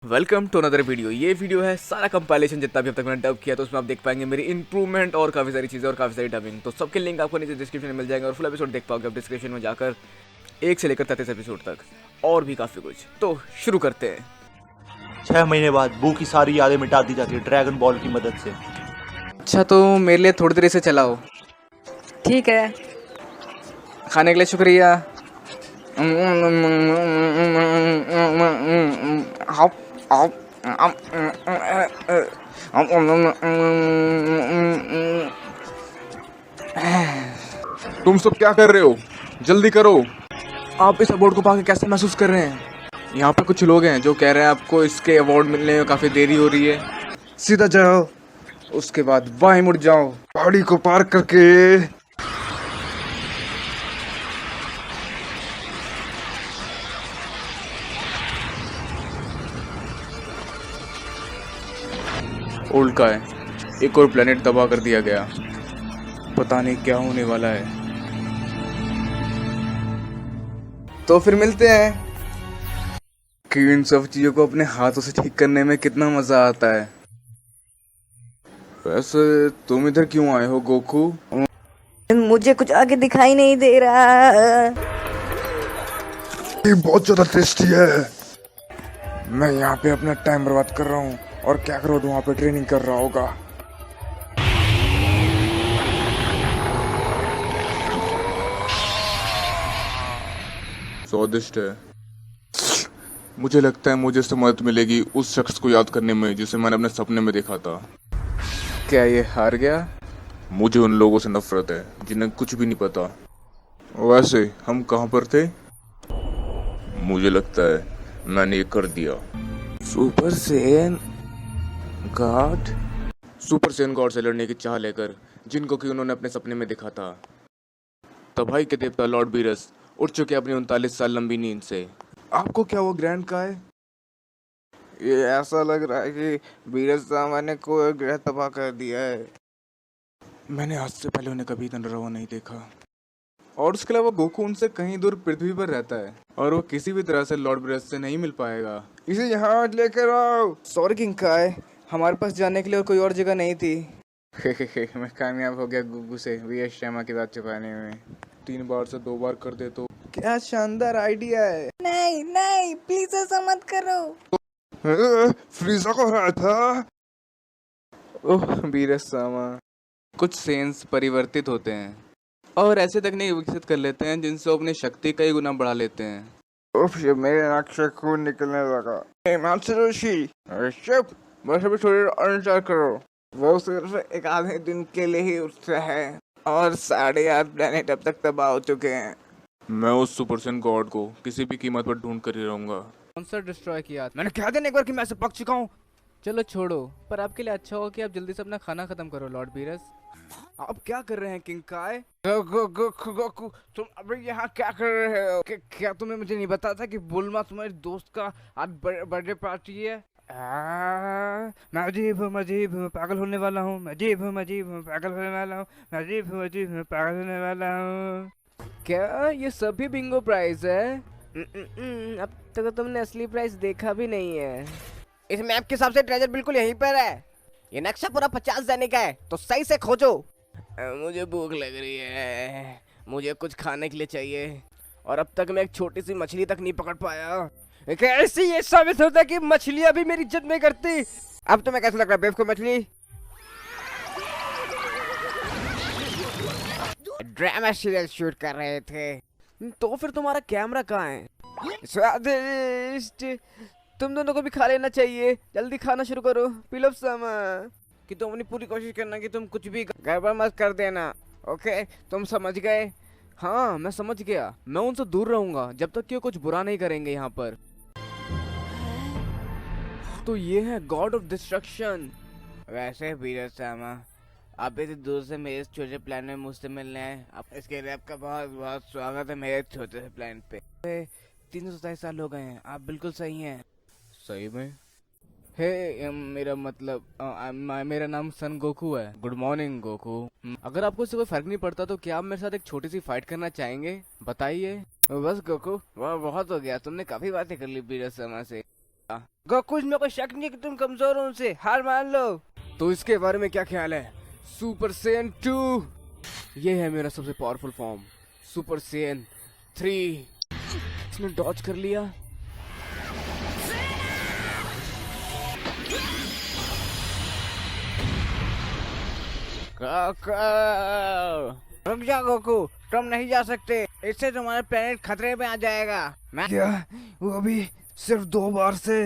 Welcome to another video. ये video है सारा कंपाइलेशन जितना भी अब तक मैंने डब किया, तो उसमें आप देख पाएंगे मेरी इंप्रूवमेंट और काफ़ी सारी चीज़ें और काफ़ी सारी डबिंग। तो सबके लिंक आपको नीचे डिस्क्रिप्शन में मिल जाएंगे और फुल एपिसोड देख पाओगे आप डिस्क्रिप्शन में जाकर 1 से लेकर 33 एपिसोड तक और भी काफ़ी कुछ। तो शुरू करते हैं। 6 महीने बाद बू की सारी यादें मिटा दी जाती है ड्रैगन बॉल की मदद से। अच्छा, तो मेरे लिए थोड़ी देर से चलाओ। ठीक है, खाने के लिए शुक्रिया। तुम सब क्या कर रहे हो? जल्दी करो। आप इस अवार्ड को पाके कैसे महसूस कर रहे हैं? यहाँ पे कुछ लोग हैं जो कह रहे हैं आपको इसके अवार्ड मिलने में काफी देरी हो रही है। सीधा जाओ, उसके बाद बाएं मुड़ जाओ, पहाड़ी को पार करके। ओल्ड का है, एक और प्लेनेट तबाह कर दिया गया। पता नहीं क्या होने वाला है। तो फिर मिलते हैं कि इन सब चीजों को अपने हाथों से ठीक करने में कितना मजा आता है। वैसे तुम इधर क्यों आए हो गोकू? मुझे कुछ आगे दिखाई नहीं दे रहा। ये बहुत ज्यादा टेस्टी है। मैं यहाँ पे अपना टाइम बर्बाद कर रहा हूँ और क्या करो वहाँ पे ट्रेनिंग कर रहा होगा। स्वादिष्ट है। मुझे लगता है मुझे इससे मदद मिलेगी उस शख्स को याद करने में जिसे मैंने अपने सपने में देखा था। क्या ये हार गया? मुझे उन लोगों से नफरत है जिन्हें कुछ भी नहीं पता। वैसे हम कहाँ पर थे? मुझे लगता है मैंने ये कर दिया। Super Sen God. Super Sen God से लड़ने की चाह लेकर जिनको कि उन्होंने अपने सपने में देखा था। तबाही के देवता लॉर्ड बीरस उठ चुके अपनी 39 साल लंबी नींद से। आपको क्या वो ग्रैंड का है? ये ऐसा लग रहा है कि बीरस सामा ने कोई ग्रह तबाह कर दिया है। मैंने आज से पहले उन्हें कभी इतना डरा नहीं देखा। और उसके अलावा गोकू उनसे कहीं दूर पृथ्वी पर रहता है और वो किसी भी तरह से लॉर्ड बीरस से नहीं मिल पाएगा। इसे यहाँ लेकर आओ। सॉरी किंग काय, हमारे पास जाने के लिए और कोई और जगह नहीं थी। मैं कामयाब हो गया गुग्गू से वीएस शर्मा की बात छुपाने में। 3 बार से 2 बार कर दे तो क्या शानदार आइडिया है। नहीं नहीं, प्लीज ऐसा मत करो। फ्रीजा को हराया था। ओह बीरस सामा। कुछ सेंस परिवर्तित होते हैं और ऐसे तकनीक विकसित कर लेते हैं जिनसे वो अपनी शक्ति कई गुना बढ़ा लेते हैं। उफ, ये मेरे नाक से खून निकलने लगा। मात्सुरुषि, चुप, बस अभी थोड़ी और इंतजार करो। वो सिर्फ एक आधे दिन के लिए ही उठता है और 8.5 प्लेनेट अब तक तबाह हो चुके हैं। मैं उस सुपरसेन गॉड को किसी भी कीमत पर ढूंढ कर ही रहूंगा। कौन सा डिस्ट्रॉय किया? मैंने कहा था एक बार कि मैं ऐसे पक चुका हूँ। चलो छोड़ो, पर आपके लिए अच्छा हो कि आप जल्दी से अपना खाना खत्म करो लॉर्ड बीरस। आप क्या कर रहे हैं किंग काय? गोकू, तुम अभी यहाँ क्या कर रहे हो? क्या तुम्हें मुझे नहीं बताया था कि बुल्मा तुम्हारे दोस्त का आज बर्थडे पार्टी है? मैं अजीब हूँ, पागल होने वाला हूँ। मैं अजीब हूँ, पागल होने वाला हूँ। मैं अजीब हूँ, पागल होने वाला हूँ। क्या ये सभी बिंगो प्राइज है? अब तक तो तुमने असली प्राइस देखा भी नहीं है। इस मैप के हिसाब से ट्रेजर बिल्कुल यहीं पर है। ये नक्शा पूरा 50 जाने का है, तो सही से खोजो। मुझे भूख लग रही है, मुझे कुछ खाने के लिए चाहिए और अब तक मैं एक छोटी सी मछली तक नहीं पकड़ पाया। कैसे ये साबित होता है कि मछलियां भी मेरी इज्जत नहीं करती? अब तुम्हें कैसा लग रहा है बेवकूफ मछली? ड्रामा सीरियल शूट कर रहे थे। तो फिर तुम्हारा कैमरा कहाँ है? स्वादिष्ट, तुम दोनों को भी खा लेना चाहिए। जल्दी खाना शुरू करो। पिलअप सामा कि तुम अपनी पूरी कोशिश करना कि तुम कुछ भी गड़बड़ मत कर देना। ओके, तुम समझ गए? हाँ मैं समझ गया। मैं उनसे दूर रहूंगा जब तक कि वो कुछ बुरा नहीं करेंगे यहाँ पर। तो ये है गॉड ऑफ डिस्ट्रक्शन। वैसे बीरस सामा, आप इतनी दूर से मेरे इस छोटे प्लान में मुझसे मिलने आए। आप इसके लिए आपका बहुत बहुत स्वागत है मेरे छोटे से प्लान पे। 327 साल हो गए हैं। आप बिल्कुल सही हैं। सही में? हे मेरा मतलब मेरा नाम सन गोकू है। Good morning Goku. अगर आपको इससे कोई फर्क नहीं पड़ता तो क्या आप मेरे साथ एक छोटी सी फाइट करना चाहेंगे? बताइए। बस गोकू, वह बहुत हो गया, तुमने काफी बातें कर ली बीरस शर्मा से। गोकुश, मेरे को शक नहीं कि तुम कमजोर हो, उनसे हार मान लो। तो इसके बारे में क्या ख्याल है? सुपर सेन 2, ये है मेरा सबसे पावरफुल फॉर्म, सुपर सेन 3। इसने डॉज कर लिया। रुक जा गोकू, तुम नहीं जा सकते, इससे तुम्हारा प्लेनेट खतरे में आ जाएगा। मैं क्या? वो भी सिर्फ 2 बार से?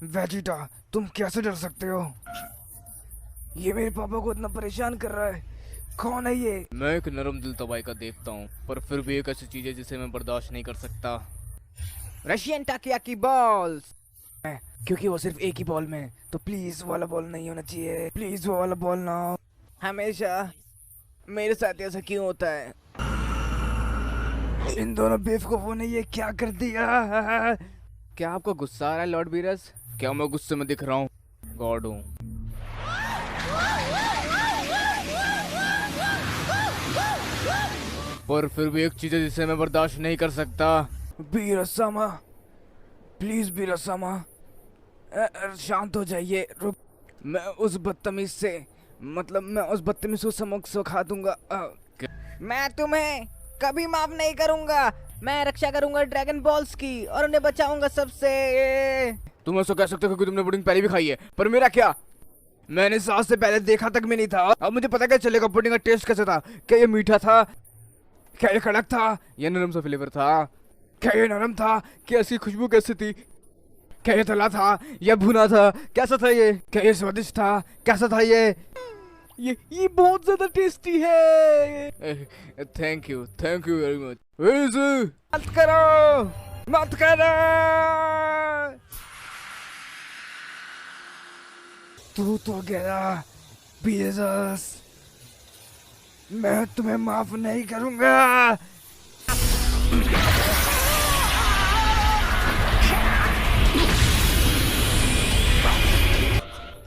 वेजिटा, तुम कैसे डर सकते हो? ये मेरे पापा को इतना परेशान कर रहा है। कौन है ये? मैं एक नरम दिल तबाही का देखता हूँ, पर फिर भी एक ऐसी चीज है जिसे मैं बर्दाश्त नहीं कर सकता। Russian takoyaki balls. क्योंकि वो सिर्फ एक ही बॉल में है, तो प्लीज वो वाला बॉल नहीं होना चाहिए। प्लीज वो वाला बॉल ना हो। हमेशा मेरे साथ ऐसा क्यों होता है? इन दोनों बेवकूफों ने ये क्या कर दिया? क्या आपको गुस्सा आ रहा है लॉर्ड बीरस? क्या मैं गुस्से में दिख रहा हूँ? गॉड हूँ। पर फिर भी एक चीज है जिसे मैं बर्दाश्त नहीं कर सकता। बीरसामा, प्लीज बीरसामा, शांत हो जाइए। रुक, मैं उस बदतमीज से, मतलब मैं उस बदतमीज को सबक सिखा दूंगा। मैं तुम्हें कभी माफ नहीं करूंगा। मैं रक्षा करूंगा ड्रैगन बॉल्स की और उन्हें बचाऊंगा सबसे। तुम ऐसा कह सकते हो क्योंकि तुमने पुडिंग पहले भी खाई है, पर मेरा क्या? मैंने सांस से पहले देखा तक में नहीं था। अब मुझे पता क्या चलेगा पुडिंग का टेस्ट कैसे था? क्या ये मीठा था? क्या ये कड़क था? ये नरम सा फ्लेवर था। क्या ये नरम था? क्या इसकी खुशबू कैसी थी? क्या ये तला था या भुना था? कैसा था ये? क्या ये स्वादिष्ट था? कैसा था ये? ये बहुत ज्यादा टेस्टी है। Thank you very much. मत करो, मत करो। तू तो गया बीजस, मैं तुम्हें माफ नहीं करूंगा।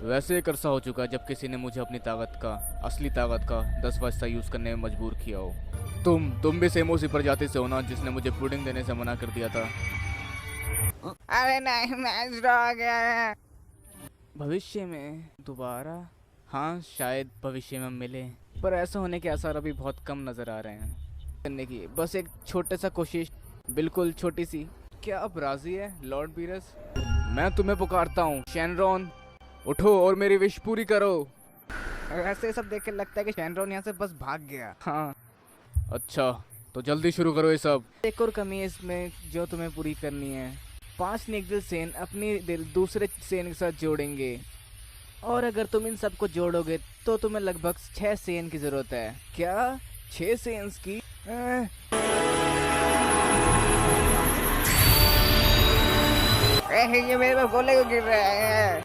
वैसे एक अरसा हो चुका है जब किसी ने मुझे अपनी ताकत का, असली ताकत का 10वां हिस्सा यूज करने में मजबूर किया हो। तुम भी सेम उसी प्रजाति से हो ना जिसने मुझे पुडिंग देने से मना कर दिया था। अरे नहीं, मैच ड्रॉ गया। भविष्य में दोबारा, हाँ शायद भविष्य में मिले, पर ऐसा होने के आसार अभी बहुत कम नजर आ रहे हैं। करने की बस एक छोटा सा कोशिश, बिल्कुल छोटी सी। क्या अब राजी है लॉर्ड बीरस? मैं तुम्हें पुकारता हूँ शेनरॉन, उठो और मेरी विश पूरी करो। ऐसे सब देख के लगता है कि शेनरॉन यहाँ से बस भाग गया। हाँ अच्छा, तो जल्दी शुरू करो ये सब। एक और कमी है इसमें जो तुम्हें पूरी करनी है। 5 नेक्सल सेन अपनी दिल दूसरे सेन के साथ जोड़ेंगे, और अगर तुम इन सबको जोड़ोगे तो तुम्हें लगभग 6 सेन की जरूरत है। क्या 6 सेन्स की? ये मेरे पे गोले को गिर रहा है।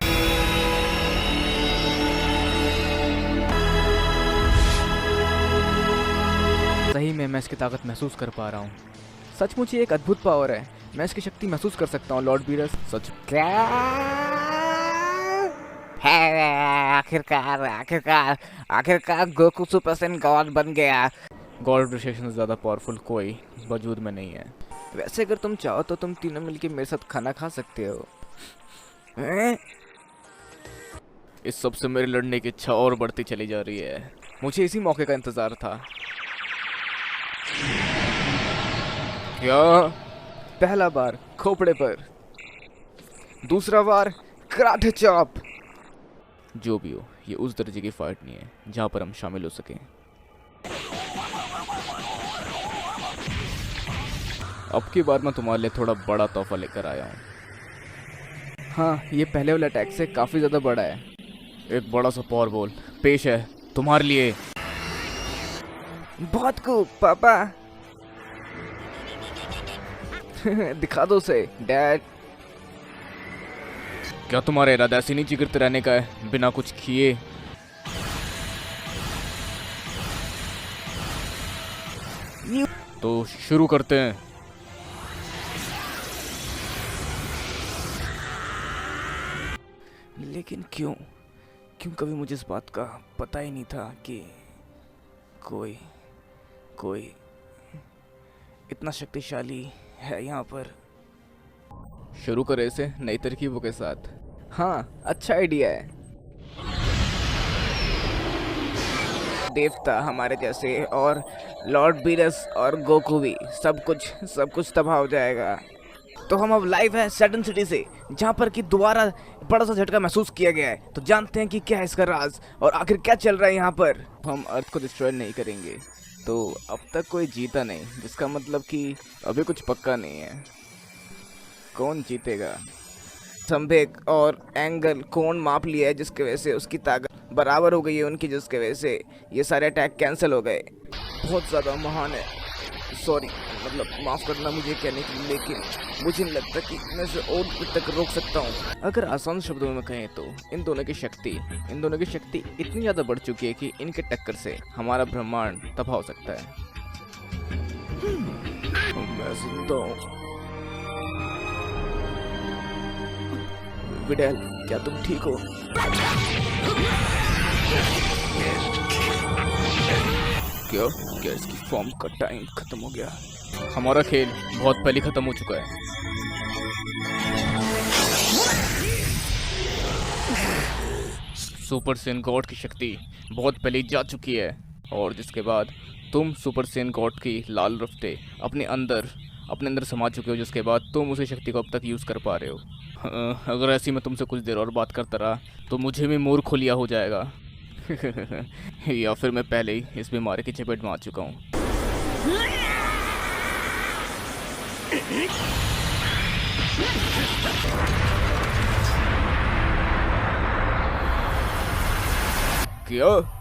सही में मैं इसकी ताकत महसूस कर पा रहा हूँ। सचमुच ये एक अद्भुत पावर है। मैं इसकी शक्ति महसूस कर सकता हूँ लॉर्ड बीरस, सच। क्या है? आखिरकार गोकू सुपर सेन गॉड बन गया। गॉड रिसेक्शन से ज़्यादा पावरफुल कोई वजूद में नहीं है। वैसे अगर तुम चाहो तो तुम तीनों मिलके मेरे साथ खाना खा सकते हो। इस सब से मेरी लड़ने की इच्छा और बढ़ती चली जा रही है। मुझे इसी मौके का इंतजार था। क्या? पहला बार खोपड़े पर, दूसरा बार कराटे चॉप। जो भी हो, ये उस दर्जे की फाइट नहीं है जहाँ पर हम शामिल हो सकें। अब की बार मैं तुम्हारे लिए थोड़ा बड़ा तोहफा लेकर आया हूँ। हाँ, ये पहले वाले अटैक से काफी ज्यादा बड़ा है। एक बड़ा सा पावर बॉल पेश है तुम्हारे लिए। बहुत खूब पापा। दिखा दो उसे डैड। क्या तुम्हारा इरादा ऐसे नहीं चिकरते रहने का है बिना कुछ किए? तो शुरू करते हैं। लेकिन क्यों कभी मुझे इस बात का पता ही नहीं था कि कोई इतना शक्तिशाली है यहाँ पर। शुरू करें इसे नई तरकीबों के साथ। हाँ, अच्छा आइडिया है। देवता हमारे जैसे और लॉर्ड बीरस और गोकू भी सब कुछ तबाह हो जाएगा। तो हम अब लाइव है सैटर्न सिटी से, जहाँ पर कि दोबारा बड़ा सा झटका महसूस किया गया है। तो जानते हैं कि क्या है इसका राज और आखिर क्या चल रहा है यहाँ पर। हम अर्थ को डिस्ट्रॉय नहीं करेंगे। तो अब तक कोई जीता नहीं, जिसका मतलब कि अभी कुछ पक्का नहीं है। कौन जीतेगा? संवेग और एंगल कोण माप लिया है, जिसकी वजह से उसकी ताकत बराबर हो गई है उनकी, जिसकी वजह से ये सारे अटैक कैंसिल हो गए। बहुत ज़्यादा महान है। सॉरी, मतलब माफ़ करना मुझे कहने के लिए, लेकिन मुझे नहीं लगता कि मैं इसे और तक रोक सकता हूँ। अगर आसान शब्दों में कहें तो इन दोनों की शक्ति इतनी ज़्यादा बढ़ चुकी है कि इनके टक्कर से हमारा ब्रह्मांड तबाह हो सकता है। मैं जिंदा हूँ। विडेल, क्या तुम ठीक हो? क्या इसकी फॉर्म का टाइम खत्म हो गया? हमारा खेल बहुत पहले खत्म हो चुका है। सुपर सेन गॉड की शक्ति बहुत पहले जा चुकी है, और जिसके बाद तुम सुपर सेन गॉड की लाल रफ्ते अपने अंदर समा चुके हो, जिसके बाद तुम उसी शक्ति को अब तक यूज़ कर पा रहे हो। अगर ऐसी मैं तुमसे कुछ देर और बात करता रहा तो मुझे भी मूर्ख लिया हो जाएगा। या फिर मैं पहले ही इस बीमारी की चपेट में आ चुका हूँ। क्या?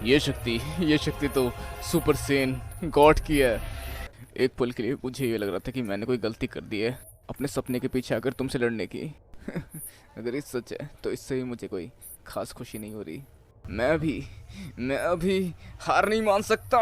ये शक्ति तो सुपर सेन गॉड की है। एक पल के लिए मुझे ये लग रहा था कि मैंने कोई गलती कर दी है अपने सपने के पीछे आकर तुमसे लड़ने की। अगर ये सच है तो इससे भी मुझे कोई खास खुशी नहीं हो रही। मैं अभी हार नहीं मान सकता।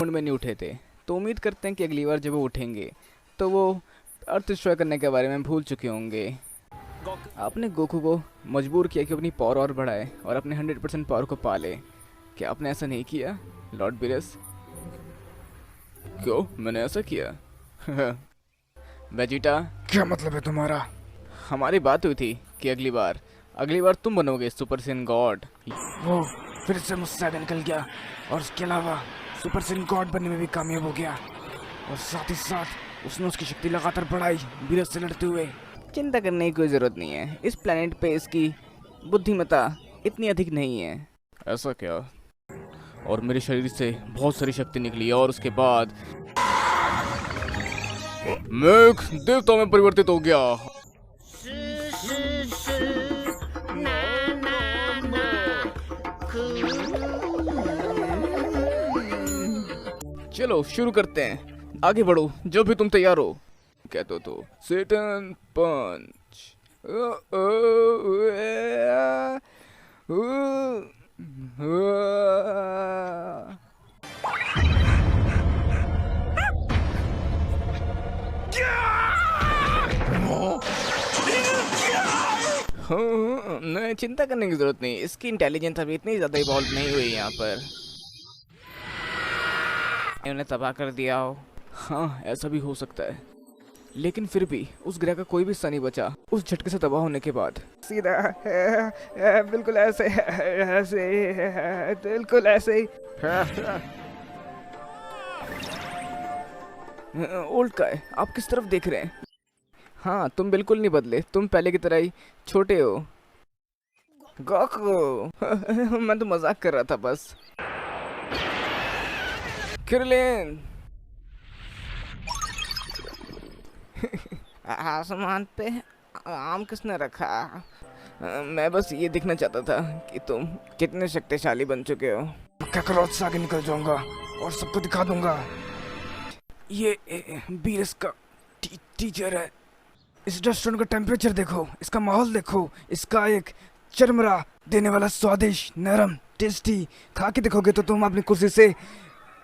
में नहीं उठे थे, तो उम्मीद करते हैं कि अगली बार जब वो उठेंगे तो वो अर्थ डिस्ट्रॉय करने के बारे में भूल चुके होंगे। आपने गोकू को मजबूर किया कि अपनी पावर और बढ़ाए और अपने 100% पावर को पाले। क्या आपने ऐसा नहीं किया लॉर्ड बीरस? क्यों मैंने ऐसा किया? वेजिटा, क्या मतलब है तुम्हारा? हमारी बात हुई थी कि अगली बार तुम बनोगे सुपर सेन गॉड। वो फिर से मुझसे आगे निकल गया और उसके अलावा सुपर सेन गॉड बनने में भी कामयाब हो गया, और साथ ही साथ उसने उसकी शक्ति लगातार बढ़ाई बीरस से लड़ते हुए। चिंता करने की कोई ज़रूरत नहीं है। इस प्लेनेट पे इसकी बुद्धिमत्ता इतनी अधिक नहीं है। ऐसा क्या? और मेरे शरीर से बहुत सारी शक्ति निकली और उसके बाद मैं एक देवता में परिवर्तित हो गया। चलो शुरू करते हैं, आगे बढ़ो जब भी तुम तैयार हो। कहते तो सेटन पंच। नहीं, चिंता करने की जरूरत नहीं। इसकी इंटेलिजेंस अभी इतनी ज्यादा इवॉल्व नहीं हुई यहाँ पर। उन्हें तबाह कर दिया हो। हाँ, ऐसा भी हो सकता है, लेकिन फिर भी उस ग्रह का कोई भी हिस्सा नहीं बचा उस झटके से तबाह होने के बाद। सीधा बिल्कुल ऐसे बिल्कुल ऐसे ही। ओल्ड का है, आप किस तरफ देख रहे हैं? हाँ, तुम बिल्कुल नहीं बदले, तुम पहले की तरह ही छोटे हो। गोकू, मैं तो मजाक कर रहा था बस। किरलिन, आसमान पे आम किसने रखा? मैं बस ये देखना चाहता था कि तुम कितने शक्तिशाली बन चुके हो। क्या करो, से आगे निकल जाऊंगा और सबको दिखा दूंगा। ये बीरस का टीचर है। इस रेस्टोरेंट का टेम्परेचर देखो, इसका माहौल देखो, इसका एक चरमरा देने वाला स्वादिष्ट नरम टेस्टी। खा के देखोगे तो तुम अपनी कुर्सी से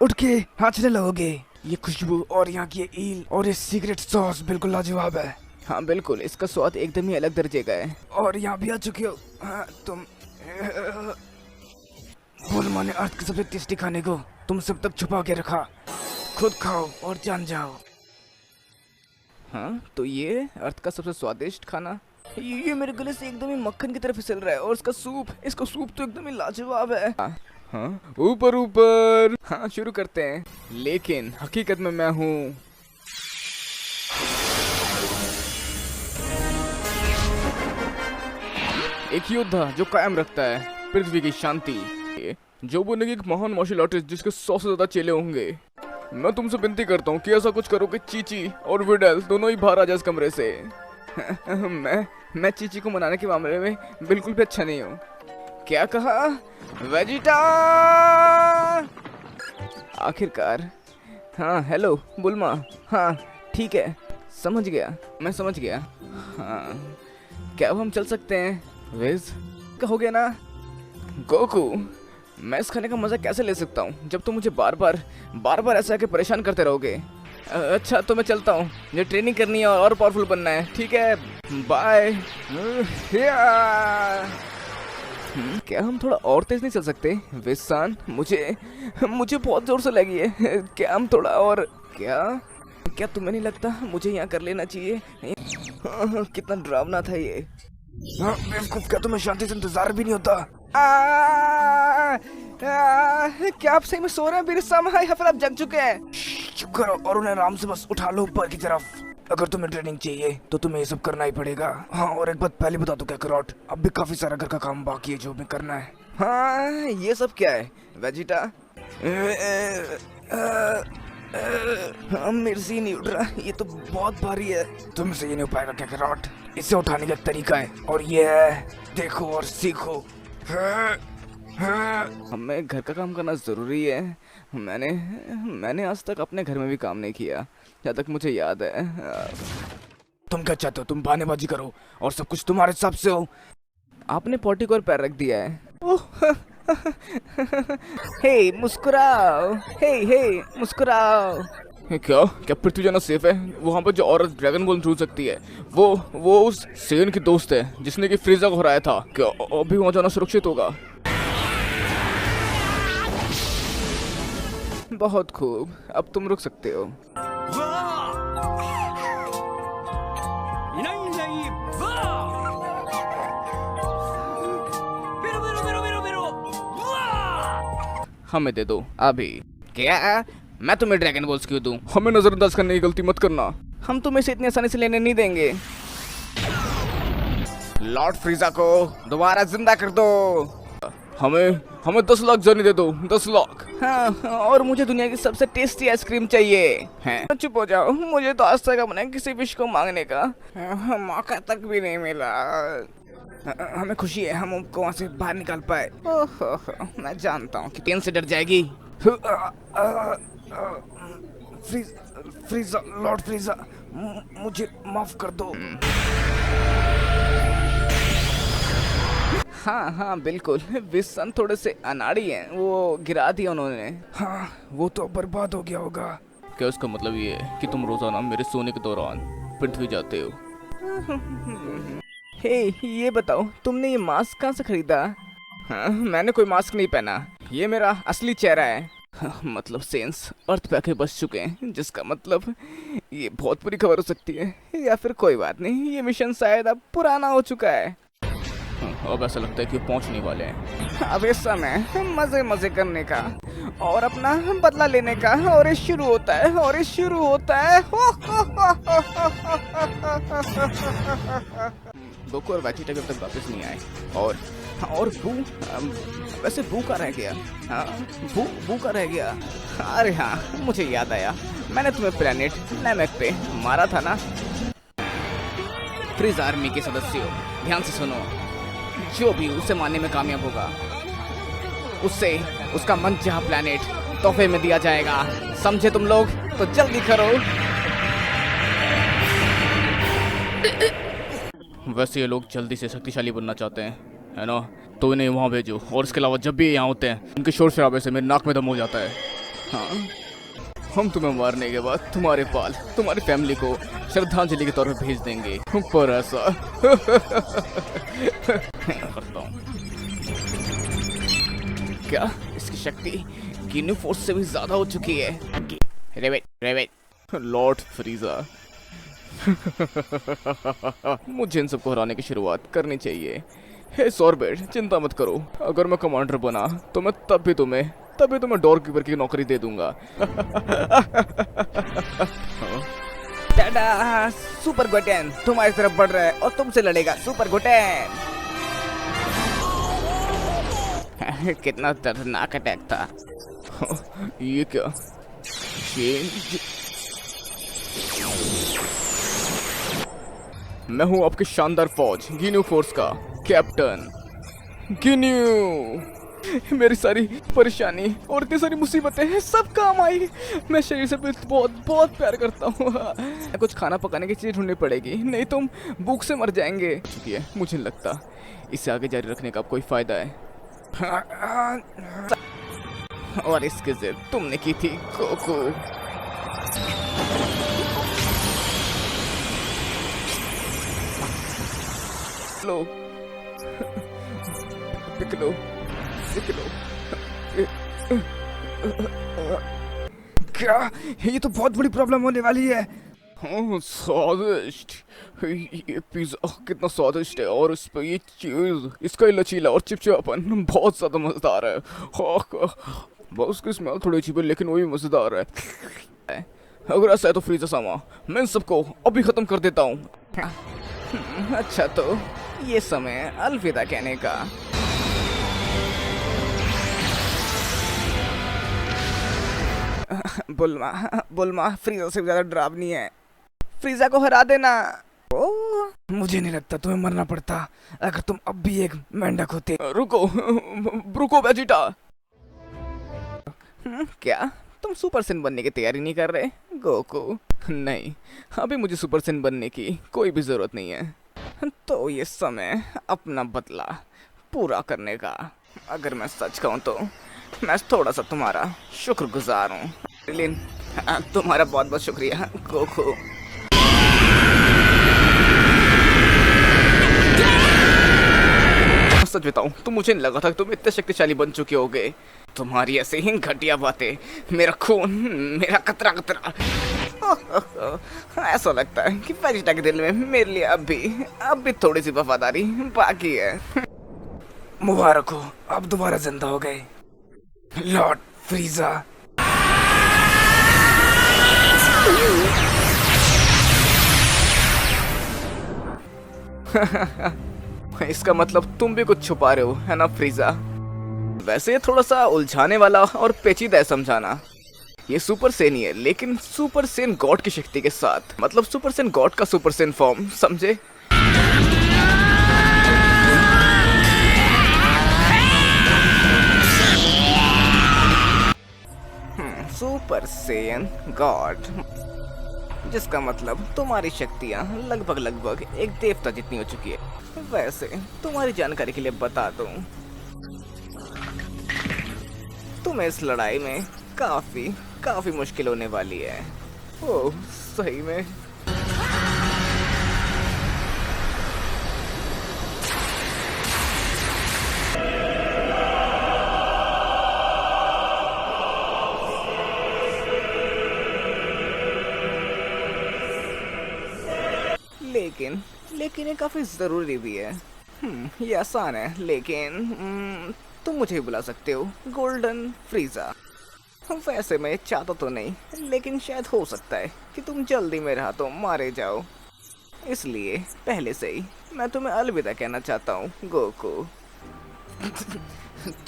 उठ के नाचने लगोगे। ये खुशबू और यहाँ की ये ईल और ये सीक्रेट सॉस बिल्कुल लाजवाब है। हाँ बिल्कुल, इसका स्वाद एकदम ही अलग दर्जे का है। और यहाँ भी आ चुके हो। हाँ, तुम बुलमा ने अर्थ के सबसे टेस्टी खाने को तुम सब तक छुपा के रखा। खुद खाओ और जान जाओ। हाँ तो ये अर्थ का सबसे स्वादिष्ट खाना, ये मेरे गले से एकदम ही मक्खन की तरफ फिसल रहा है। और इसका सूप तो एकदम ही लाजवाब है। हाँ ऊपर ऊपर। हाँ शुरू करते हैं। लेकिन हकीकत में मैं हूँ एक योद्धा जो कायम रखता है पृथ्वी की शांति, जो बनेगी एक महान मार्शल आर्टिस्ट जिसके 100 से ज्यादा चेले होंगे। मैं तुमसे विनती करता हूँ कि ऐसा कुछ करो कि चीची और विडल दोनों ही बाहर आ जाए इस कमरे से। मैं चीची को मनाने के मामले में बिल्कुल भी अच्छा नहीं हूँ। क्या कहा? वेजिटा! आखिरकार। हाँ हेलो बुल्मा। हाँ ठीक है, समझ गया, मैं समझ गया। हाँ क्या अब हम चल सकते हैं? वेज कहोगे ना? गोकू, मैं इस खाने का मजा कैसे ले सकता हूँ जब तुम मुझे बार बार ऐसा आके परेशान करते रहोगे। अच्छा तो मैं चलता हूँ, मुझे ट्रेनिंग करनी है और पावरफुल बनना है। ठीक है बाय। क्या हम थोड़ा और तेज नहीं चल सकते? विसान, मुझे बहुत जोर से लगी है। क्या हम थोड़ा और? क्या तुम्हें नहीं लगता मुझे यहाँ कर लेना चाहिए? कितना डरावना था ये। हाँ बेवकूफ, क्या तुम्हें शांति से इंतजार भी नहीं होता? क्या आप सही में सो रहे हैं बिरसामा, या फिर आप जग चुके हैं? चुप करो और उन्हें आराम से बस उठा लो ऊपर की तरफ। अगर तुम्हें ट्रेनिंग चाहिए तो तुम्हें ये सब करना ही पड़ेगा। हाँ और एक बात पहले बता दो कैकरॉट, अब भी काफी सारा घर का काम बाकी है जो हमें करना है। हाँ ये सब क्या है वेजिटा? मेरे से नहीं उठ रहा, ये तो बहुत भारी है। तुमसे ये नहीं हो पाएगा कैकरॉट, इसे उठाने का तरीका है और ये है, देखो और सीखो। हमें घर का काम करना जरूरी है। मैंने आज तक अपने घर में भी काम नहीं किया जहाँ तक मुझे याद है। तुम क्या चाहते हो? तुम बहानेबाजी करो और सब कुछ तुम्हारे हिसाब से हो। आपने पोटी को पैर रख दिया है। हे मुस्कुराओ, हे मुस्कुराओ। क्या पृथ्वी जाना सेफ है? वहाँ पर जो औरत ड्रैगन बॉल छू सकती है वो उस सेन की दोस्त है जिसने कि फ्रीजा को हराया था। क्या अभी वहाँ जाना सुरक्षित होगा? बहुत खूब, अब तुम रुक सकते हो। हमें दे दो अभी। क्या? मैं तुम्हें ड्रैगन बॉल्स क्यों दूं? हमें नजरअंदाज करने की गलती मत करना। हम तुम्हें इसे इतनी आसानी से लेने नहीं देंगे। लॉर्ड फ्रीजा को दोबारा जिंदा कर दो। हमें 10 लाख जाने दे दो, 10 लाख। हाँ और मुझे दुनिया की सबसे टेस्टी आइसक्रीम चाहिए। हैं? चुप हो जाओ, मुझे तो आज तक अपने किसी विश को मांगने का मौका तक भी नहीं मिला। हमें खुशी है हम उनको वहाँ से बाहर निकाल पाए। ओहो, मैं जानता हूँ कि टेन से डर जाएगी। फ्रीजा, लॉर्ड फ्रीजा, मुझे माफ कर दो। हाँ बिल्कुल, विसन थोड़े से अनाड़ी हैं, वो गिरा दिया उन्होंने। हाँ वो तो बर्बाद हो गया होगा। क्या इसका मतलब ये है कि तुम रोजाना मेरे सोने के दौरान पृथ्वी जाते हो? हे ये बताओ, तुमने ये मास्क कहाँ से खरीदा? हाँ, मैंने कोई मास्क नहीं पहना, ये मेरा असली चेहरा है। हाँ, मतलब सेंस अर्थ पे आके बच चुके हैं, जिसका मतलब ये बहुत बुरी खबर हो सकती है। या फिर कोई बात नहीं, ये मिशन शायद अब पुराना हो चुका है। अब ऐसा लगता है कि पहुंचने वाले हैं। अब इस समय मजे करने का और अपना बदला लेने का और ये शुरू होता है। गोकू और वेजिटा जब तक वापस नहीं आए और बू, वैसे बू का रह गया। हाँ बू का रह गया। अरे हाँ मुझे याद आया, मैंने तुम्हें प्लेनेट नैमेक पे मारा था ना। फ्रीज आर्मी के सदस्यों ध्यान से सुनो, जो भी उसे मारने में कामयाब होगा उससे उसका मनचाहा प्लेनेट तोहफे में दिया जाएगा। समझे तुम लोग? तो जल्दी करो। वैसे ये लोग जल्दी से शक्तिशाली बनना चाहते हैं, है ना, तो इन्हें वहाँ भेजो। और इसके अलावा जब भी ये यहाँ होते हैं उनके शोर शराबे से मेरे नाक में दम हो जाता है। हाँ, हम तुम्हें मारने के बाद तुम्हारे पाल तुम्हारी फैमिली को श्रद्धांजलि के तौर पर भेज देंगे, पर ऐसा करता हूँ। क्या इसकी शक्ति गिनी फोर्स से भी ज्यादा हो चुकी है? रेवेट लॉर्ड फ्रीजा। मुझे इन सबको हराने की शुरुआत करनी चाहिए। हे सॉर्बेट, चिंता मत करो, अगर मैं कमांडर बना तो मैं तभी तुम्हें डोर कीपर की नौकरी दे दूंगा। टाडा, सुपर गोटेन तुम्हारी तरफ बढ़ रहा है और तुमसे लड़ेगा। सुपर गोटेन कितना दर्दनाक अटैक था। ये क्या चेंज? मैं हूँ आपकी शानदार फौज गिन्यू फोर्स का कैप्टन गिन्यू। मेरी सारी परेशानी और इतनी सारी मुसीबतें सब काम आई। मैं शरीर से बहुत बहुत प्यार करता हूँ। कुछ खाना पकाने की चीज ढूंढनी पड़ेगी, नहीं तुम भूख से मर जाएंगे। चुकी है, मुझे नहीं लगता इसे आगे जारी रखने का कोई फायदा है। और इसकी जिद तुमने की थी गोकू। लो पिकलो पिकलो। क्या ये तो बहुत बड़ी प्रॉब्लम होने वाली है। स्वादिष्ट, ये पिज्जा कितना स्वादिष्ट है, और इस पे ये चीज, इसका ये लचीला और चिपचिपापन बहुत ज्यादा मजेदार है। बस उसकी स्मेल थोड़ी अजीब है लेकिन वो भी मजेदार है। अगर ऐसा है तो फ्रीजा सामा, मैं इन सबको अभी खत्म कर देता हूँ। अच्छा, तो ये समय अलविदा कहने का। बुल्मा फ्रीजा से ज्यादा डरावनी है। फ्रीजा को हरा देना। मुझे नहीं लगता तुम्हें मरना पड़ता अगर तुम अब भी एक मेंढक होते। रुको वेजिटा। क्या तुम सुपर सेन बनने की तैयारी नहीं कर रहे गोकू? नहीं, अभी मुझे सुपर सेन बनने की कोई भी जरूरत नहीं है। तो ये समय अपना बदला पूरा करने का। अगर मैं सच कहूँ तो मैं थोड़ा सा तुम्हारा शुक्रगुजार हूँ। लेकिन तुम्हारा बहुत बहुत शुक्रिया गोकू। सच बताऊं तो मुझे नहीं लगा था कि तुम इतने शक्तिशाली बन चुके होगे। तुम्हारी ऐसे ही घटिया बातें मेरा खून, मेरा कतरा कतरा। ऐसा लगता है कि वेजिटा के दिल में मेरे लिए अब भी थोड़ी सी वफादारी बाकी है। मुबारक हो, आप दोबारा जिंदा हो गए लॉर्ड फ्रीजा। इसका मतलब तुम भी कुछ छुपा रहे हो, है ना फ्रीजा? वैसे थोड़ा सा उलझाने वाला और पेचीदा है समझाना। ये सुपर सेन ही है, लेकिन सुपर सेन गॉड की शक्ति के साथ, मतलब सुपर सेन गॉड का सुपर सेन फॉर्म, समझे? सुपर सेन गॉड, जिसका मतलब तुम्हारी शक्तियाँ लगभग एक देवता जितनी हो चुकी है। वैसे तुम्हारी जानकारी के लिए बता दूं, तुम्हें इस लड़ाई में काफी मुश्किल होने वाली है। ओह, सही में? लेकिन ये काफी जरूरी भी है। ये आसान है, लेकिन तुम मुझे बुला सकते हो गोल्डन फ्रीजा। वैसे मैं चाहता तो नहीं, लेकिन शायद हो सकता है कि तुम जल्दी मेरे हाथों मारे जाओ। इसलिए पहले से ही मैं तुम्हें अलविदा कहना चाहता हूँ गोकू।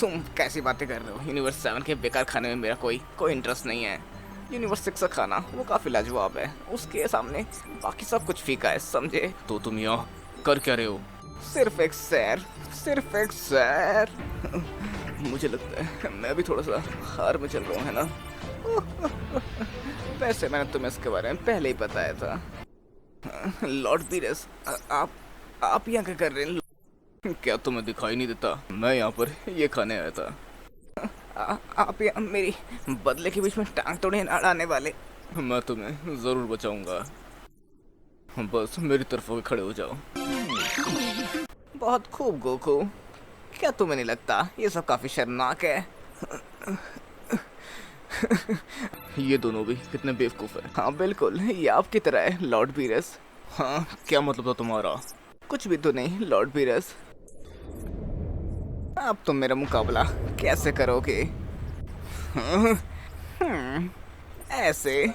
तुम कैसी बातें कर रहे हो? यूनिवर्स 7 के बेकार खाने में मेरा कोई इंटरेस्ट नहीं है। यूनिवर्स 6 का खाना वो काफी लाजवाब है, उसके सामने बाकी सब कुछ फीका है, समझे? तो तुम यहाँ कर क्या रहे हो? सिर्फ एक सैर। मुझे लगता है मैं भी थोड़ा सा हार में चल रहा हूँ, है ना? वैसे मैंने तुम्हें इसके बारे में पहले ही बताया था। लॉर्ड बीरस, आप यहाँ क्या कर रहे हैं? क्या तुम्हें दिखाई नहीं देता? मैं यहाँ पर ये खाने आया था। आप ये मेरी बदले के बीच में टांग तोड़े ना अड़ाने वाले। मैं तुम्हें जरूर बचाऊंगा, बस मेरी तरफ होके खड़े हो जाओ। बहुत खूब गोकू, क्या तुम्हें नहीं लगता ये सब काफी शर्मनाक है? ये दोनों भी कितने बेवकूफ है। हाँ बिल्कुल, ये आपकी तरह है लॉर्ड बीरस। हाँ, क्या मतलब था तुम्हारा? कुछ भी तो नहीं लॉर्ड बीरस। अब तुम मेरा मुकाबला कैसे करोगे? ऐसे?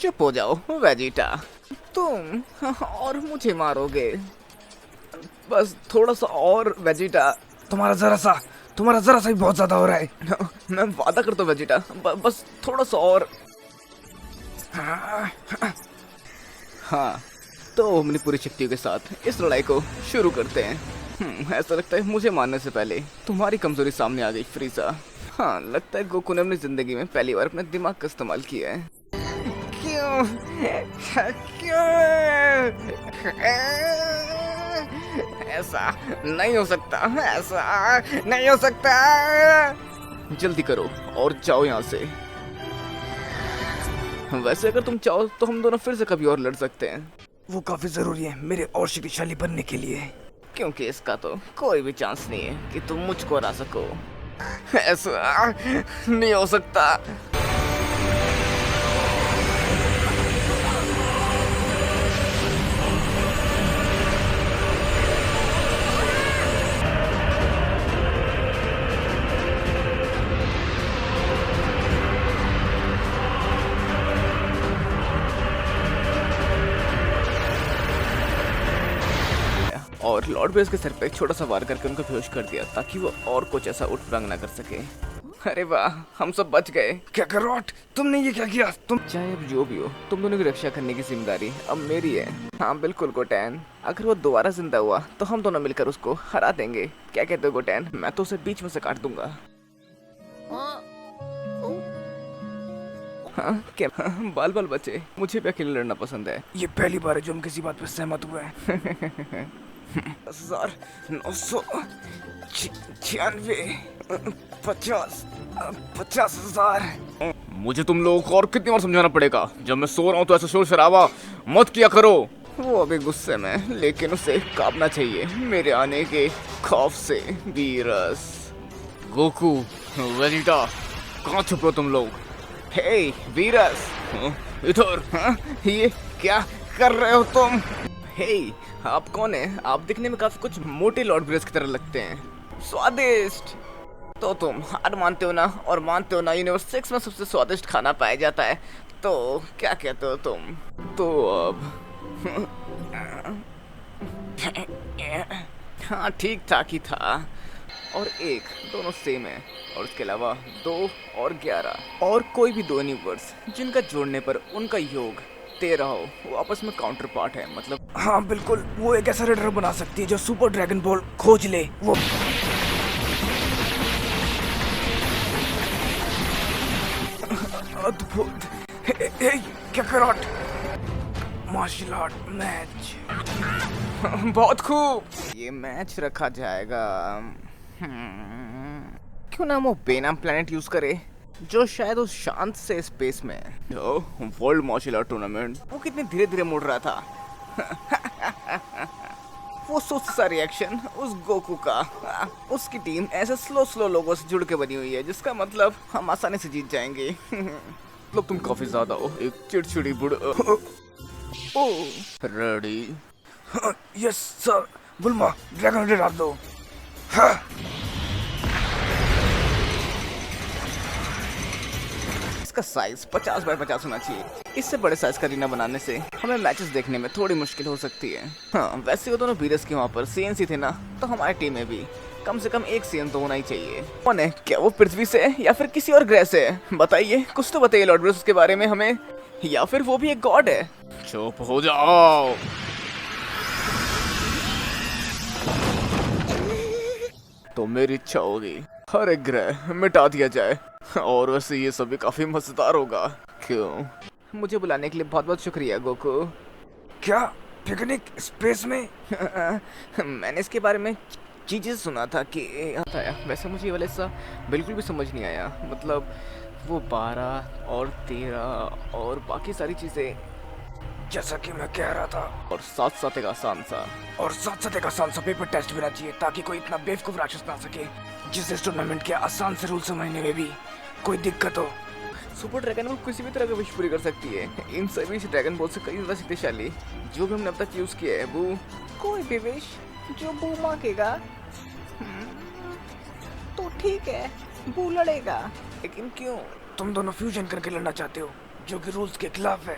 चुप हो जाओ वेजिटा, तुम और मुझे मारोगे। बस थोड़ा सा और वेजिटा। तुम्हारा जरा सा ही बहुत ज्यादा हो रहा है। मैं वादा करता हूँ वेजिटा, बस थोड़ा सा और। हाँ, तो अपनी पूरी शक्तियों के साथ इस लड़ाई को शुरू करते हैं। ऐसा लगता है मुझे मारने से पहले तुम्हारी कमजोरी सामने आ गई फ्रीजा। हाँ, लगता है गोकू ने अपनी जिंदगी में पहली बार अपने दिमाग का इस्तेमाल किया है। क्यों? क्यों? ऐसा नहीं हो सकता, ऐसा नहीं हो सकता। जल्दी करो और जाओ यहाँ से। वैसे अगर तुम चाहो तो हम दोनों फिर से कभी और लड़ सकते हैं। वो काफी जरूरी है मेरे और शक्तिशाली बनने के लिए। क्योंकि इसका तो कोई भी चांस नहीं है कि तुम मुझको हरा सको। ऐसा नहीं हो सकता। और लॉर्ड बेस के सर पे एक छोटा सा वार करके उनको बेहोश कर दिया ताकि वो और कुछ ऐसा उठ पटांग ना कर सके। अरे वाह, हम सब बच गए। क्या करोट, तुमने ये क्या किया? तुम चाहे अब जो भी हो, तुम दोनों की रक्षा करने की जिम्मेदारी अब मेरी है। हाँ बिल्कुल गोटैन, अगर वो दोबारा जिंदा हुआ तो हम दोनों मिलकर उसको हरा देंगे। क्या कहते हो गोटैन? मैं तो उसे बीच में से काट दूंगा। हाँ क्या? बाल बाल बचे, मुझे भी अकेले लड़ना पसंद है। ये पहली बार है जो हम किसी बात पर सहमत हुए हैं। 10,996 मुझे तुम लोगों को और कितनी बार समझाना पड़ेगा? जब मैं सो रहा हूँ तो ऐसा शोर शराबा मत किया करो। वो अभी गुस्से में, लेकिन उसे कांपना चाहिए मेरे आने के खौफ से। वीरस, गोकू, वेजिटा, कहाँ छुपे हो तुम लोग? हे वीरस, इधर। हाँ? ये क्या कर रहे हो तुम? हे, आप कौन है? आप दिखने में काफी कुछ मोटे लॉर्ड ब्रेस की तरह लगते हैं। स्वादिष्ट। तो तुम हार मानते हो ना? और मानते हो ना यूनिवर्स 6 में सबसे स्वादिष्ट खाना पाया जाता है। तो क्या कहते हो तुम? तो अब हाँ ठीक ठाक ही था। और 1 दोनों सेम है, और उसके अलावा 2 और 11 और कोई भी 2 यूनिवर्स जिनका जोड़ने पर उनका योग 13 हो, वो आपस में काउंटर पार्ट है। मतलब हाँ बिल्कुल, वो एक ऐसा रेडर बना सकती है जो सुपर ड्रैगन बॉल खोज ले। वो अद्भुत। क्या करोट, मार्शल आर्ट मैच। बहुत खूब, ये मैच रखा जाएगा। क्यों ना वो बेनाम प्लेनेट यूज करे जो शायद उस शांत से स्पेस में है। World martial art tournament. वो कितने धीरे धीरे मुड़ रहा था। वो सुस्त सा रिएक्शन उस गोकू का। उसकी टीम ऐसे स्लो लोगों से जुड़ के बनी हुई है, जिसका मतलब हम आसानी से जीत जाएंगे। मतलब तुम काफी ज्यादा हो एक चिड़चिड़ी बुढ़। Ready? Yes sir. बुल्मा, dragon red डाल दो। हाँ। इसका साइज 50 बाय 50 होना चाहिए। इससे बड़े साइज का अरीना बनाने से हमें मैचेस देखने में थोड़ी मुश्किल हो सकती है। हाँ, वैसे वो दोनों वीरस के वहाँ पर सीएनसी थे ना, तो हमारी टीम में भी कम से कम एक सीएन तो होना ही चाहिए। कौन है? क्या वो पृथ्वी से है या फिर किसी और ग्रह से है? बताइए, कुछ तो बताइए लॉर्ड ब्रूस के बारे में हमें। या फिर वो भी एक गॉड है? चुप हो जाओ। तो मेरी इच्छा होगी हर एक ग्रह मिटा दिया जाए, और वैसे ये सब भी काफी मजेदार होगा। क्यों? मुझे बुलाने के लिए बहुत बहुत शुक्रिया गोकू। क्या पिकनिक स्पेस में? मैंने इसके बारे में चीज़ें सुना था कि आता है। वैसे मुझे ये वाला हिस्सा बिल्कुल भी समझ नहीं आया। मतलब वो 12 और 13 और बाकी सारी चीज़ें, जैसा कि मैं कह रहा था, और साथ साथ एक आसान सा। और साथ साथ एक आसान सा पेपर टेस्ट भी चाहिए ताकि कोई इतना बेवकूफ राक्षस ना सके जिससे इस टूर्नामेंट के आसान से रूल समझने में भी कोई दिक्कत हो। सुपर ड्रैगन बॉल किसी भी तरह का विश पूरी कर सकती है। इन सभी ड्रैगन बॉल से कई ज़्यादा शक्तिशाली जो भी हमने अब तक यूज़ किया है। बू, कोई भी विश जो बू मांगेगा तो ठीक है, बू लड़ेगा। लेकिन क्यों? तुम दोनों फ्यूजन करके लड़ना चाहते हो जो कि रूल्स के खिलाफ है।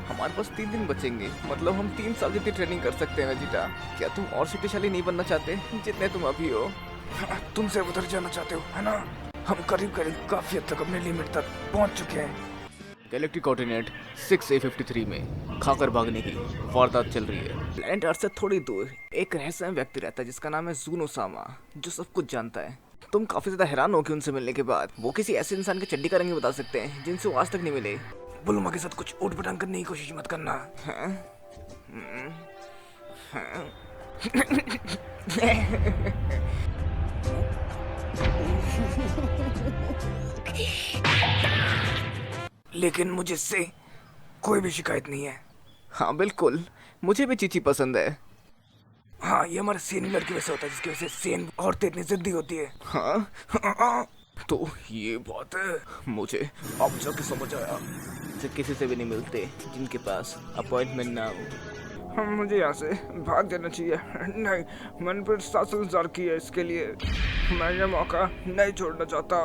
हमारे पास 3 दिन बचेंगे। मतलब हम 3 साल जितनी ट्रेनिंग कर सकते हैं वेजिटा। क्या तुम और शक्तिशाली नहीं बनना चाहते जितने तुम अभी हो? तुमसे उधर जाना चाहते हो, है ना? हम करीब करीब काफी हद तक अपने लिमिट तक पहुंच चुके हैं। गैलेक्टिक कोऑर्डिनेट 6A53 में खाकर भागने की वारदात चल रही है। प्लैनेट अर्थ से थोड़ी दूर एक रहस्यमय व्यक्ति रहता है जिसका नाम है जूनोसामा, जो सब कुछ जानता है। तुम काफी ज्यादा हैरान हो कि उनसे मिलने के बाद वो किसी ऐसे इंसान के चड्डी का रंग भी बता सकते हैं जिनसे वो आज तक नहीं मिले। बुलमा के साथ कुछ उठपटांग करने की कोशिश मत करना। लेकिन मुझे इससे कोई भी शिकायत नहीं है। हाँ बिल्कुल, मुझे भी चीची पसंद है। हाँ, ये हमारे सेन लड़की वैसे होता है जिसकी वजह से सेन औरतें इतनी जिद्दी होती है। हाँ तो ये बात है, मुझे अब जाके समझ आया। से किसी से भी नहीं मिलते जिनके पास अपॉइंटमेंट ना हो। मुझे यहाँ से भाग जाना चाहिए। नहीं, मैंने फिर 7 साल इंतजार किया इसके लिए। मैं ये मौका नहीं छोड़ना चाहता।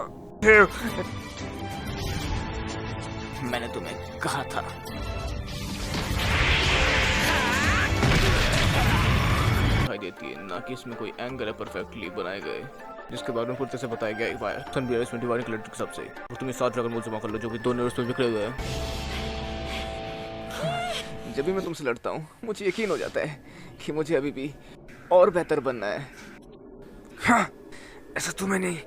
मैंने तुम्हें कहा था। दिखाई देती है ना कि इसमें कोई एंगल है परफेक्टली बनाए गए, जिसके बारे में पूरी तरह से बताया गया है। सन 22 में डिवाइड कलेक्टर के हिसाब से और तुम्हें 7 ड्रैगन बॉल जमा कर लो जो कि 2 यूनिवर्स में बिखरे हुए हैं। जब भी मैं तुमसे लड़ता हूँ मुझे यकीन हो जाता है कि मुझे अभी भी और बेहतर बनना है। हाँ, ऐसा तुम्हें नहीं,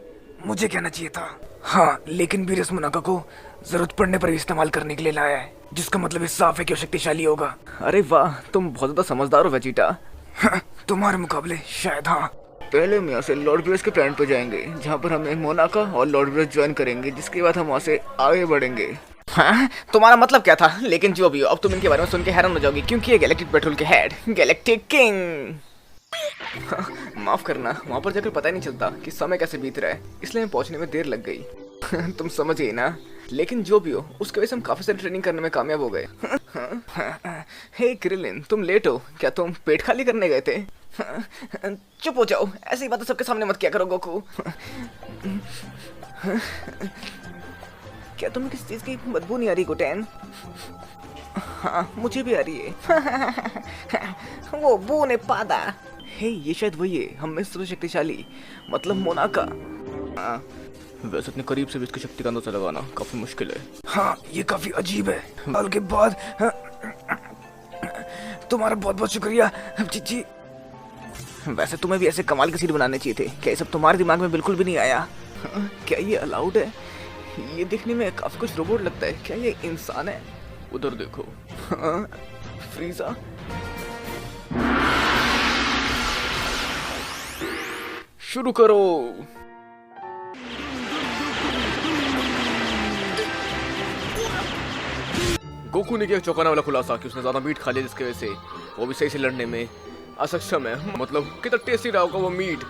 मुझे कहना चाहिए था। हाँ, लेकिन बीरस मुनाका को जरूरत पड़ने पर भी इस्तेमाल करने के लिए लाया है, जिसका मतलब ये साफ है कि वो शक्तिशाली होगा। अरे वाह, तुम बहुत ज्यादा समझदार हो वेजिटा। हाँ, तुम्हारे मुकाबले शायद। हाँ, पहले हम यहाँ से लॉर्ड ब्रेस के प्लान पर जाएंगे जहाँ पर हमें मोनाका और लॉर्ड ब्रेस ज्वाइन करेंगे, जिसके बाद हम वहाँ से आगे बढ़ेंगे। हाँ, तुम्हारा मतलब क्या था? लेकिन जो भी हो, अब तुम इनके बारे में सुन के हैरान हो जाओगी क्योंकि ये गैलेक्टिक पेट्रोल के हेड गैलेक्टिक किंग। माफ करना, वहाँ पर जाकर पता ही नहीं चलता कि समय कैसे बीत रहा है, इसलिए हमें पहुँचने में देर लग गई। तुम समझ गई ना? लेकिन जो भी हो, उसकी वजह से हम काफी सारी ट्रेनिंग करने में कामयाब हो गए। हे क्रिलिन, तुम लेट हो क्या? तुम पेट खाली करने गए थे? चुप हो जाओ, ऐसी बातें सबके सामने मत किया करो गोकू। क्या तुम्हें किसी चीज की बदबू नहीं आ रही गोटेन? हाँ, मुझे भी आ रही है। वो बू ने पादा। हे, ये शायद वही है, हम में सबसे शक्तिशाली, मतलब मोनाका। हाँ, वैसे इतने करीब से भी इसकी शक्ति का अंदाजा लगाना काफी मुश्किल है। हाँ, ये काफी अजीब है। साल के बाद तुम्हारा बहुत बहुत शुक्रिया चीची। वैसे तुम्हें भी ऐसे कमाल के सीट बनाने चाहिए थे। क्या ये सब तुम्हारे दिमाग में बिल्कुल भी नहीं आया? क्या ये अलाउड है? ये दिखने में काफी कुछ रोबोट लगता है। क्या ये इंसान है? उधर देखो। फ्रीजा, शुरू करो। गोकू ने किया चौंकाने वाला खुलासा कि उसने ज्यादा मीट खा लिया, जिसकी वजह से वो भी सही से लड़ने में असक्षम है। मतलब कितना टेस्टी रहा होगा वो मीट।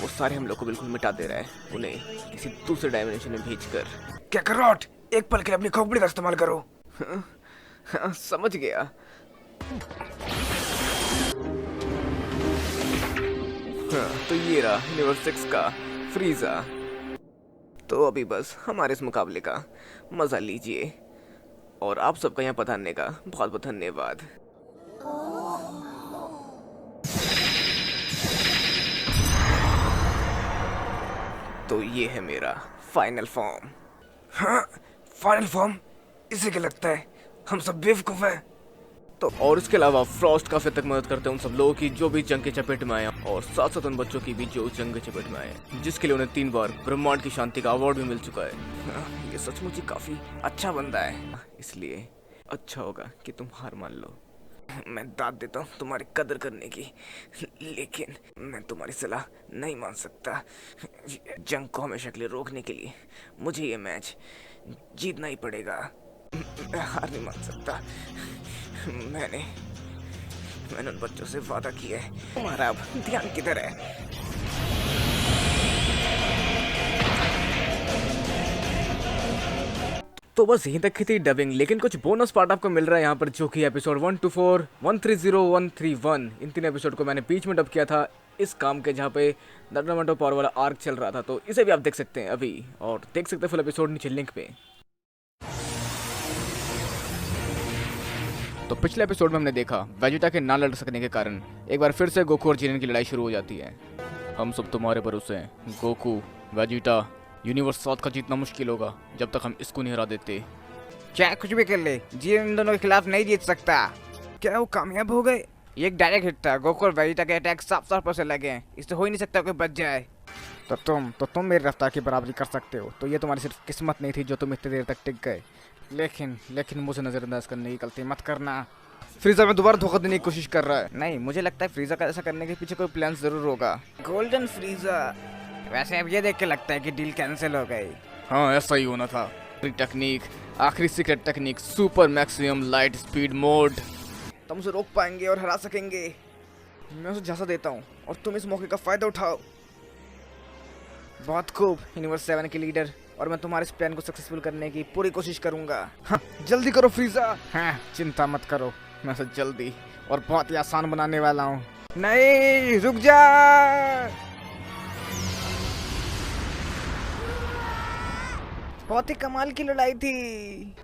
वो सारे हम लोग को बिल्कुल मिटा दे रहा है, उन्हें किसी दूसरे डायमेंशन में भेजकर। क्या करोट, एक पल के लिए अपनी खोपड़ी का इस्तेमाल करो। हाँ, समझ गया। हाँ, तो ये रहा यूनिवर्स 6 का फ्रीजा। तो अभी बस हमारे इस मुकाबले का मजा लीजिए, और आप सबका यहाँ पधारने का बहुत बहुत धन्यवाद। तो ये है मेरा फाइनल फॉर्म। हाँ, फाइनल फॉर्म? इसे क्या लगता है हम सब बेवकूफ है? तो और इसके अलावा फ्रॉस्ट काफी तक मदद करते हैं उन सब लोगों की जो भी जंग के चपेट में आए हैं, और साथ साथ उन बच्चों की भी जो जंग के चपेट में आए हैं, जिसके लिए उन्हें 3 बार ब्रह्मांड की शांति का अवार्ड भी मिल चुका है। ये सचमुच ही काफी अच्छा बंदा है, इसलिए अच्छा होगा कि तुम हार मान लो। मैं दाद देता हूँ तुम्हारी कदर करने की, लेकिन मैं तुम्हारी सलाह नहीं मान सकता। जंग को हमेशा के लिए रोकने के लिए मुझे ये मैच जीतना ही पड़ेगा। मैं हार नहीं मान सकता। मैंने उन बच्चों से वादा किया है। तुम्हारा अब ध्यान किधर है? तो बस यहीं तक की थी डबिंग, लेकिन कुछ बोनस पार्ट आपको मिल रहा है यहाँ पर, जो कि एपिसोड 124, 130, 131 इन 3 एपिसोड को मैंने बीच में डब किया था इस काम के, जहाँ पे द टूर्नामेंट ऑफ पावर वाला आर्क चल रहा था। तो इसे भी आप देख सकते हैं अभी, और देख सकते हैं फुल एपिसोड नीचे लिंक पे। तो पिछले एपिसोड में हमने देखा वेजिटा के ना लड़ सकने के कारण एक बार फिर से गोकू और जीरन की लड़ाई शुरू हो जाती है। हम सब तुम्हारे भरोसे हैं गोकू, वेजिटा। यूनिवर्स 7 का जीतना मुश्किल होगा जब तक हम इसको नहीं हरा देते। चाहे कुछ भी कर ले, जीरन इन दोनों के खिलाफ नहीं जीत सकता। क्या वो कामयाब हो गए? ये एक डायरेक्ट हिट था, गोकू और वेजिटा के अटैक साफ साफ से लगे हैं, इससे हो ही नहीं सकता कोई बच जाए। तो तुम मेरी रफ्तार की बराबरी कर सकते हो, तो ये तुम्हारी सिर्फ किस्मत नहीं थी जो तुम इतनी देर तक टिक गए। लेकिन मुझे नजरअंदाज करने की गलती मत करना। फ्रीजा में दोबारा धोखा देने की कोशिश कर रहा है। नहीं, मुझे लगता है फ्रीजा का ऐसा करने के पीछे कोई प्लान जरूर होगा। गोल्डन फ्रीजा। वैसे अब ये देख के लगता है कि डील कैंसिल हो गई। हाँ, ऐसा ही होना था। टेक्निक, आखिरी secret technique, super maximum light speed mode. तुम उसे रोक पाएंगे और हरा सकेंगे। मैं उसे झांसा देता हूँ और तुम इस मौके का फायदा उठाओ। बहुत खूब यूनिवर्स 7 के लीडर, और मैं तुम्हारे इस प्लान को सक्सेसफुल करने की पूरी कोशिश करूंगा। हाँ, जल्दी करो फ्रीजा। हाँ, चिंता मत करो, मैं उसे जल्दी और बहुत ही आसान बनाने वाला हूँ। नहीं, रुक जा। बहुत ही कमाल की लड़ाई थी।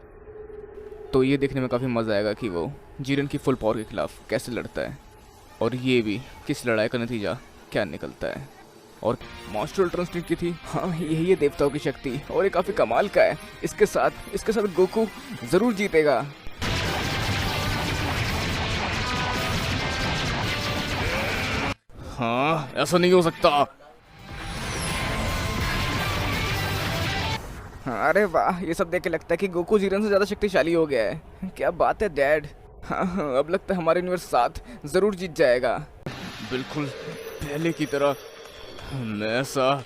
तो ये देखने में काफ़ी मज़ा आएगा कि वो जीरन की फुल पावर के खिलाफ कैसे लड़ता है, और ये भी किस लड़ाई का नतीजा क्या निकलता है। और मास्टर अल्ट्रा इंस्टिंक्ट की थी। हाँ, यही है देवताओं की शक्ति, और ये काफ़ी कमाल का है। इसके साथ गोकू ज़रूर जीतेगा। हाँ, ऐसा नहीं हो सकता। हाँ, अरे वाह, ये सब देख के लगता है कि गोकू जीरन से ज़्यादा शक्तिशाली हो गया है। क्या बात है डैड। हाँ, अब लगता है हमारा यूनिवर्स 7 ज़रूर जीत जाएगा। बिल्कुल पहले की तरह। मैं ऐसा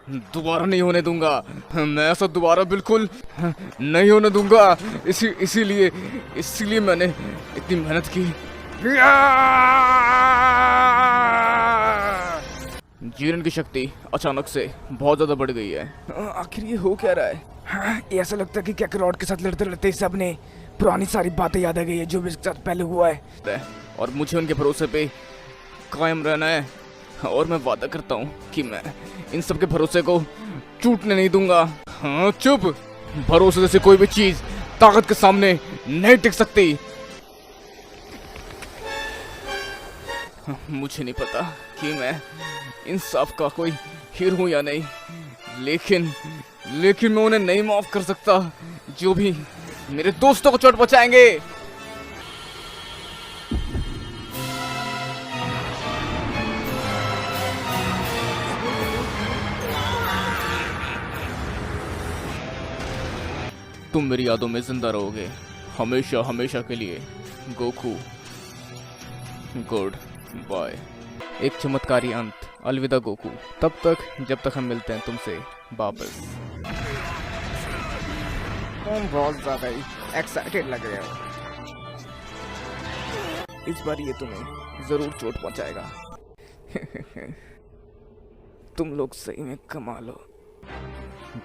दोबारा नहीं होने दूंगा। मैं ऐसा दोबारा बिल्कुल नहीं होने दूंगा। इसीलिए मैंने इतनी मेहनत की। जीरन की शक्ति अचानक से बहुत ज्यादा बढ़ गई है। आखिर ये हो क्या रहा है? हाँ, ये ऐसा लगता है कि कैकरॉट के साथ लड़ते लड़ते सबने पुरानी सारी बातें याद आ गई है जो भी इसके साथ पहले हुआ है। और मुझे उनके भरोसे पे कायम रहना है, और मैं वादा करता हूँ कि मैं इन सब के भरोसे को टूटने नहीं दूंगा। हाँ, चुप। भरोसे जैसे कोई भी चीज ताकत के सामने नहीं टिक सकती। मुझे नहीं पता कि मैं इंसाफ का कोई हीरो हूँ या नहीं, लेकिन मैं उन्हें नहीं माफ कर सकता जो भी मेरे दोस्तों को चोट पहुंचाएंगे। तुम मेरी यादों में जिंदा रहोगे हमेशा के लिए गोकू। Good bye. एक चमत्कारी अंत। अलविदा गोकू। तब तक जब तक हम मिलते हैं तुमसे वापस। तुम बहुत ज्यादा ही एक्साइटेड लग रहे हो। इस बार ये तुम्हें जरूर चोट पहुंचाएगा। तुम लोग सही में कमाल हो।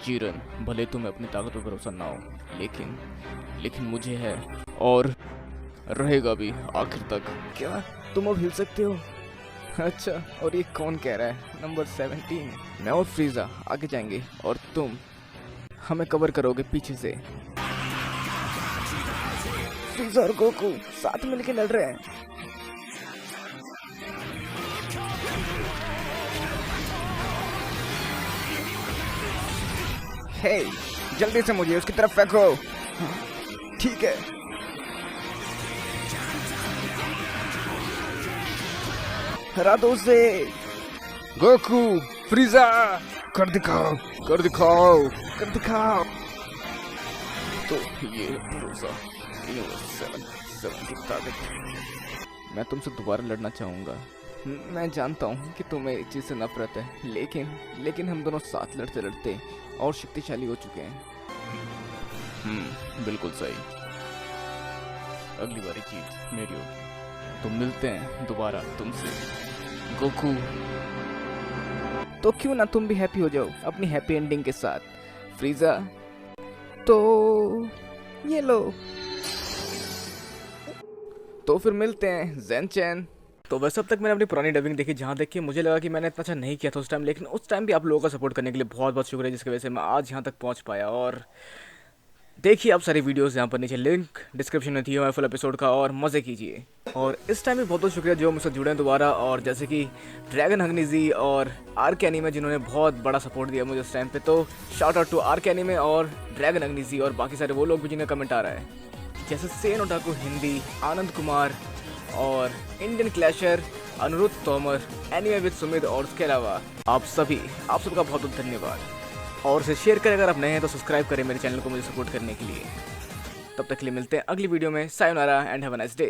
जीरन, भले तुम्हें अपनी ताकत पर भरोसा ना हो, लेकिन मुझे है, और रहेगा भी आखिर तक। क्या तुम अब हिल सकते हो? अच्छा, और ये कौन कह रहा है? नंबर 17। मैं और फ्रीजा आगे जाएंगे और तुम हमें कवर करोगे पीछे से। फ्रीजा और गोकू साथ मिलके लड़ रहे हैं। हे, जल्दी से मुझे उसकी तरफ फेंको। ठीक है। हरा दो उसे। गोकू, फ्रीजा, कर दिखाओ, कर दिखाओ, कर दिखाओ। तो ये भरोसा, 7 की ताकत। मैं तुमसे दोबारा लड़ना चाहूँगा। मैं जानता हूँ कि तुम्हें इस चीज़ से नफरत है, लेकिन हम दोनों साथ लड़ते लड़ते और शक्तिशाली हो चुके हैं। बिल्कुल सही। अगली बारी जीत मेरी होगी। तो मिलते हैं दोबारा तुमसे, गोकू। तो क्यों ना तुम भी हैप्पी हो जाओ अपनी हैप्पी एंडिंग के साथ, फ्रीजा। तो ये लो। तो फिर मिलते हैं ज़ेन चैन। तो बस अब तक मैंने अपनी पुरानी डबिंग देखी, जहाँ देख के मुझे लगा कि मैंने इतना अच्छा नहीं किया था उस टाइम, लेकिन उस टाइम भी आप लोगों का सपोर्ट करने के लिए बहुत बहुत शुक्रिया, जिसकी वजह से मैं आज यहाँ तक पहुँच पाया। और देखिए आप सारी वीडियोस यहाँ पर नीचे लिंक डिस्क्रिप्शन में थी हमारे फुल एपिसोड का, और मज़े कीजिए। और इस टाइम भी बहुत बहुत शुक्रिया जो मुझसे जुड़े हैं दोबारा, और जैसे कि ड्रैगन हग्नी जी और आर्क एनीमे जिन्होंने बहुत बड़ा सपोर्ट दिया मुझे उस टाइम पे। तो shout out to Arc anime और ड्रैगन हग्नी जी और बाकी सारे वो लोग भी जिन्हें कमेंट आ रहा है, जैसे सेन ओटाकू हिंदी, आनंद कुमार और Indian clasher, Anuruddh Tomar, anime with Sumit, और उसके अलावा आप सबका बहुत बहुत धन्यवाद। और इसे शेयर करें, अगर आप नए हैं तो सब्सक्राइब करें मेरे चैनल को मुझे सपोर्ट करने के लिए। तब तक के लिए मिलते हैं अगली वीडियो में। Sayonara and have a nice day.